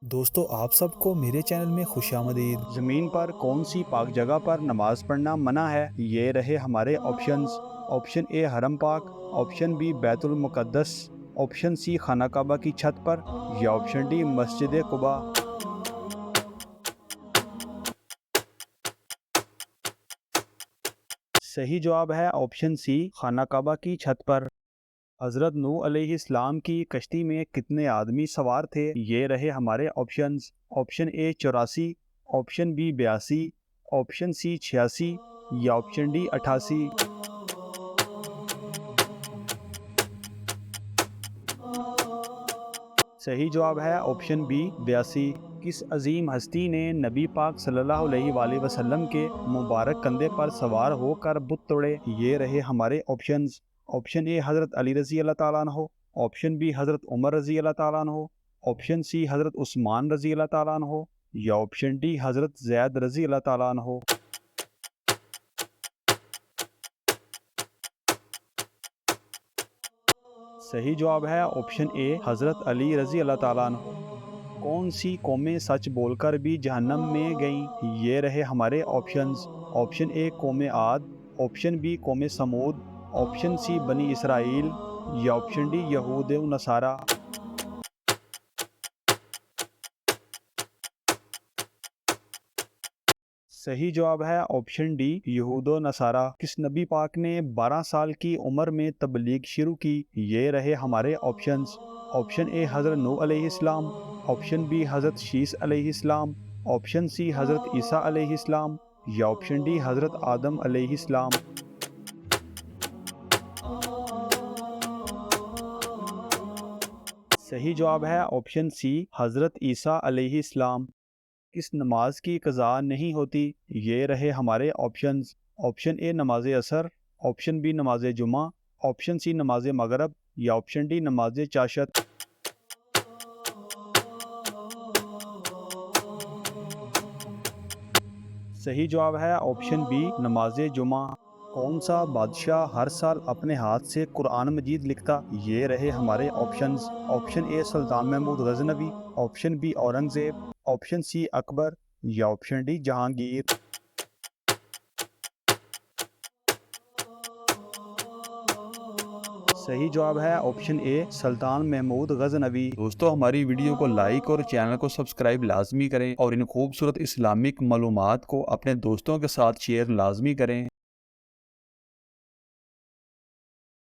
दोस्तों आप सबको मेरे चैनल में खुशामदीद। ज़मीन पर कौन सी पाक जगह पर नमाज पढ़ना मना है? ये रहे हमारे ऑप्शंस। ऑप्शन ए हरम पाक, ऑप्शन बी बैतुल मुक़द्दस, ऑप्शन सी खाना काबा की छत पर या ऑप्शन डी मस्जिद कुबा। सही जवाब है ऑप्शन सी खाना काबा की छत पर। हज़रत नूह अलैहिस्सलाम की कश्ती में कितने आदमी सवार थे? ये रहे हमारे options. Option A 84, option B 82, option C 86 या ऑप्शन डी 88। सही जवाब है ऑप्शन बी 82। किस अजीम हस्ती ने नबी पाक सल्लल्लाहु अलैहि वसल्लम के मुबारक कंधे पर सवार होकर बुत तोड़े? ये रहे हमारे ऑप्शंस। ऑप्शन ए हज़रत अली रज़ी अल्लाह ताला अन्हो, ऑप्शन बी हज़रत उमर रज़ी अल्लाह ताला अन्हो, ऑप्शन सी हज़रत उस्मान रज़ी अल्लाह ताला अन्हो या ऑप्शन डी हज़रत ज़ैद रज़ी अल्लाह ताला अन्हो। सही जवाब है ऑप्शन ए हज़रत अली रज़ी अल्लाह ताला अन्हो। कौन सी कौमें सच बोलकर भी जहन्नम में गईं? ये रहे हमारे ऑप्शंस। ऑप्शन ए कौम आद, ऑप्शन बी कौम समूद, ऑप्शन सी बनी इसराइल या ऑप्शन डी यहूद व नसारा। सही जवाब है ऑप्शन डी यहूद व नसारा। किस नबी पाक ने 12 साल की उम्र में तबलीग शुरू की? ये रहे हमारे ऑप्शंस। ऑप्शन ए हज़रत नूह अलैहिस्सलाम, ऑप्शन बी हज़रत शीस अलैहिस्सलाम, ऑप्शन सी हज़रत ईसा अलैहिस्सलाम या ऑप्शन डी हज़रत आदम अलैहिस्सलाम। सही जवाब है ऑप्शन सी हज़रत ईसा अलैहिस्सलाम। किस नमाज की कज़ा नहीं होती? ये रहे हमारे ऑप्शंस। ऑप्शन ए नमाज असर, ऑप्शन बी नमाज जुमा, ऑप्शन सी नमाज मगरब या ऑप्शन डी नमाज चाशत। सही जवाब है ऑप्शन बी नमाज जुमा। कौन सा बादशाह हर साल अपने हाथ से कुरान मजीद लिखता? ये रहे हमारे options. Option A Sultan Mahmud Ghaznavi, option B Aurangzeb, option C Akbar या ऑप्शन डी जहांगीर। सही जवाब है ऑप्शन ए सुल्तान महमूद गजनवी। दोस्तों हमारी वीडियो को लाइक और चैनल को सब्सक्राइब लाजमी करें और इन खूबसूरत इस्लामिक मालूमात को अपने दोस्तों के साथ शेयर लाजमी करें।